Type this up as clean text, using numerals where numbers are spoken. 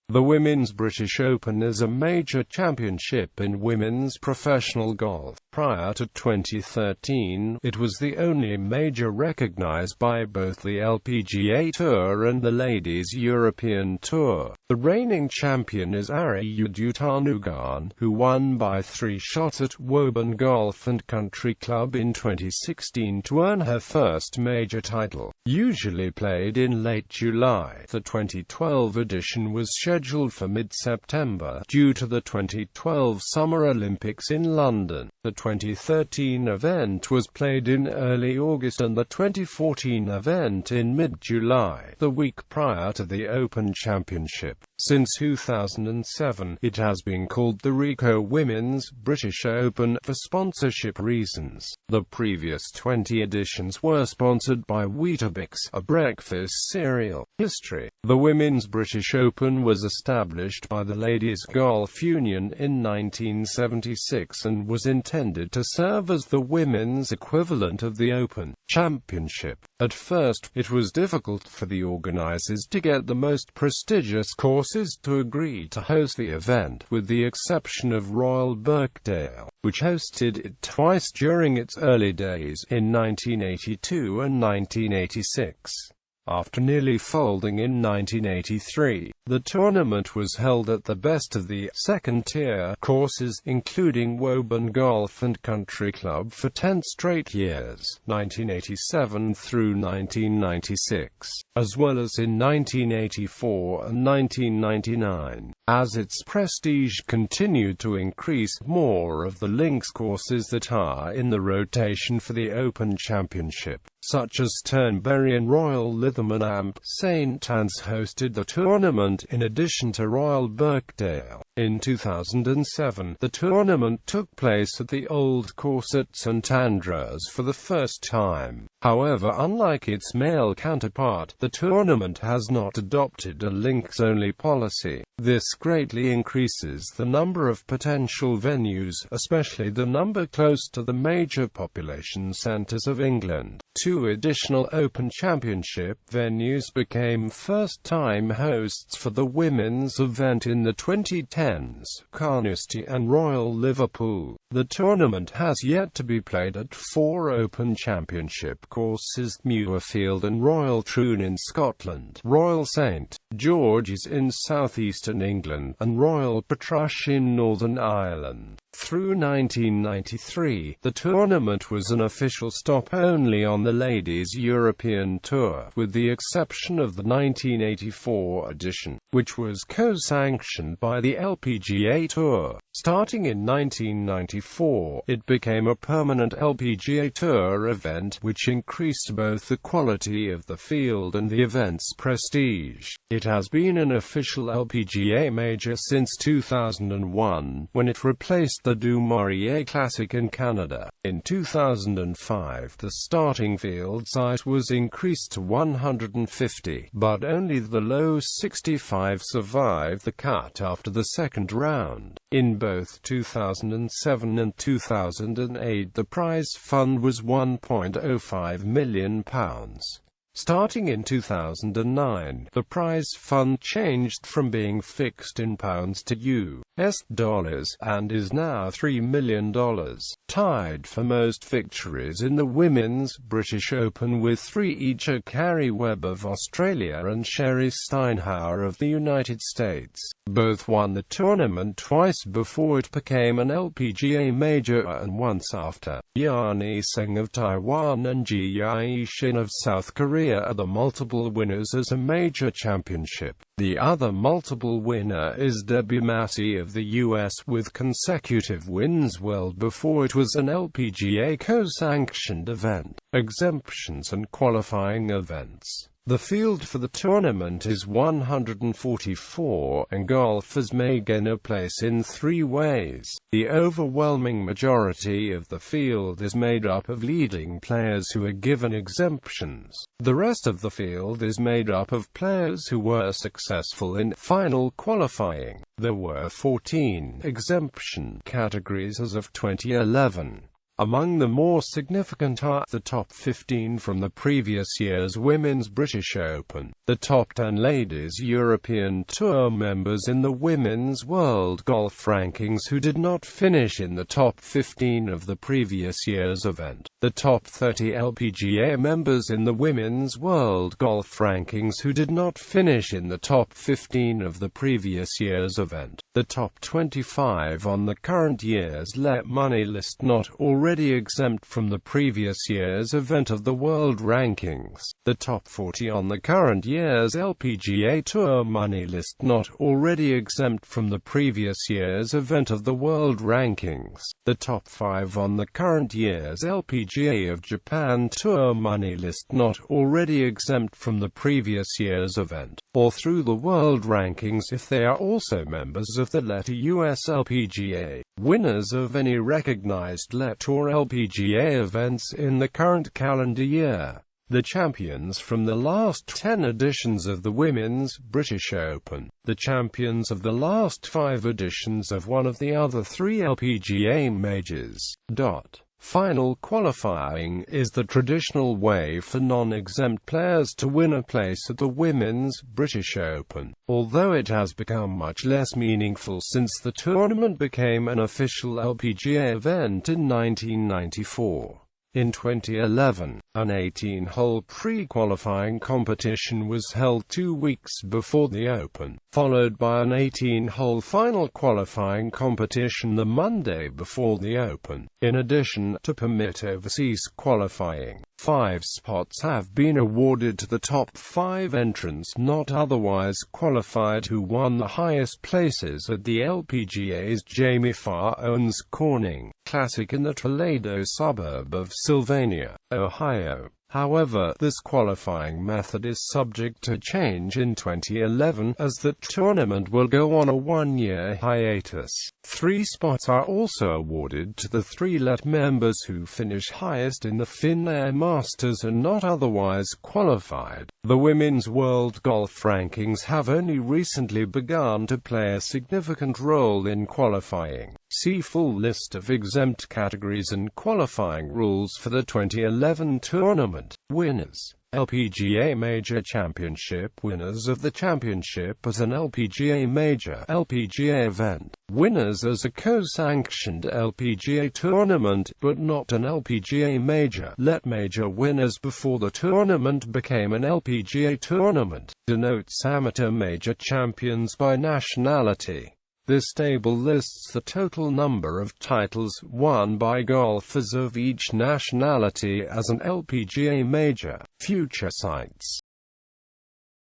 The Women's British Open is a major championship in women's professional golf. Prior to 2013, it was the only major recognised by both the LPGA Tour and the Ladies European Tour. The reigning champion is Ariya Jutanugarn, who won by 3 shots at Woburn Golf and Country Club in 2016 to earn her first major title. Usually played in late July, the 2012 edition was scheduled for mid-September, due to the 2012 Summer Olympics in London. The 2013 event was played in early August and the 2014 event in mid-July, the week prior to the Open Championship. Since 2007, it has been called the RICO Women's British Open for sponsorship reasons. The previous 20 editions were sponsored by Weetabix, a breakfast cereal. History. The Women's British Open was established by the Ladies Golf Union in 1976 and was intended to serve as the women's equivalent of the Open Championship. At first, it was difficult for the organisers to get the most prestigious courses to agree to host the event, with the exception of Royal Birkdale, which hosted it twice during its early days, in 1982 and 1986. After nearly folding in 1983, the tournament was held at the best of the second-tier courses, including Woburn Golf and Country Club, for 10 straight years, 1987 through 1996, as well as in 1984 and 1999. As its prestige continued to increase, more of the links courses that are in the rotation for the Open Championship, such as Turnberry and Royal Lytham and Amp St Anne's, hosted the tournament in addition to Royal Birkdale. In 2007, the tournament took place at the Old Course at St Andrews for the first time. However, unlike its male counterpart, the tournament has not adopted a links-only policy. This greatly increases the number of potential venues, especially the number close to the major population centres of England. 2 additional Open Championship venues became first-time hosts for the women's event in the 2010s, Carnoustie and Royal Liverpool. The tournament has yet to be played at 4 Open Championship courses: Muirfield and Royal Troon in Scotland, Royal St George's in southeastern England, and Royal Portrush in Northern Ireland. Through 1993, the tournament was an official stop only on the Ladies European Tour, with the exception of the 1984 edition, which was co-sanctioned by the LPGA Tour. Starting in 1994, it became a permanent LPGA Tour event, which increased both the quality of the field and the event's prestige. It has been an official LPGA major since 2001, when it replaced the Du Maurier Classic in Canada. In 2005, the starting field size was increased to 150, but only the low 65 survived the cut after the second round. In both 2007 and 2008, the prize fund was £1.05 million. Starting in 2009, the prize fund changed from being fixed in pounds to US dollars, and is now $3 million. Tied for most victories in the Women's British Open with 3 each are Carrie Webb of Australia and Sherry Steinhauer of the United States. Both won the tournament twice before it became an LPGA major, and once after. Yani Seng of Taiwan and Ji Yae-shin of South Korea are the multiple winners as a major championship. The other multiple winner is Debbie Massey of the US, with consecutive wins well before it was an LPGA co-sanctioned event. Exemptions and qualifying events. The field for the tournament is 144, and golfers may gain a place in 3 ways. The overwhelming majority of the field is made up of leading players who are given exemptions. The rest of the field is made up of players who were successful in final qualifying. There were 14 exemption categories as of 2011. Among the more significant are the top 15 from the previous year's Women's British Open, the top 10 Ladies European Tour members in the Women's World Golf Rankings who did not finish in the top 15 of the previous year's event, the top 30 LPGA members in the Women's World Golf Rankings who did not finish in the top 15 of the previous year's event, the top 25 on the current year's Let Money list not already exempt from the previous year's event of the World Rankings, the top 40 on the current year's LPGA Tour Money list not already exempt from the previous year's event of the World Rankings, the top 5 on the current year's LPGA of Japan Tour Money list not already exempt from the previous year's event, or through the World Rankings if they are also members of the LET US LPGA. Winners of any recognized LET Tour LPGA events in the current calendar year. The champions from the last 10 editions of the Women's British Open, the champions of the last 5 editions of one of the other 3 LPGA majors. Final qualifying is the traditional way for non-exempt players to win a place at the Women's British Open, although it has become much less meaningful since the tournament became an official LPGA event in 1994. In 2011, an 18-hole pre-qualifying competition was held 2 weeks before the Open, followed by an 18-hole final qualifying competition the Monday before the Open. In addition, to permit overseas qualifying, 5 spots have been awarded to the top 5 entrants not otherwise qualified who won the highest places at the LPGA's Jamie Farr-Owens Corning Classic in the Toledo suburb of Sylvania, Ohio. However, this qualifying method is subject to change in 2011, as the tournament will go on a 1-year hiatus. 3 spots are also awarded to the 3 LET members who finish highest in the Finnair Masters and not otherwise qualified. The Women's World Golf Rankings have only recently begun to play a significant role in qualifying. See full list of exempt categories and qualifying rules for the 2011 tournament. Winners: LPGA Major Championship. Winners of the championship as an LPGA Major LPGA event. Winners as a co-sanctioned LPGA tournament, but not an LPGA Major. LET Major winners before the tournament became an LPGA tournament. Denotes amateur major champions by nationality. This table lists the total number of titles won by golfers of each nationality as an LPGA major. Future sites.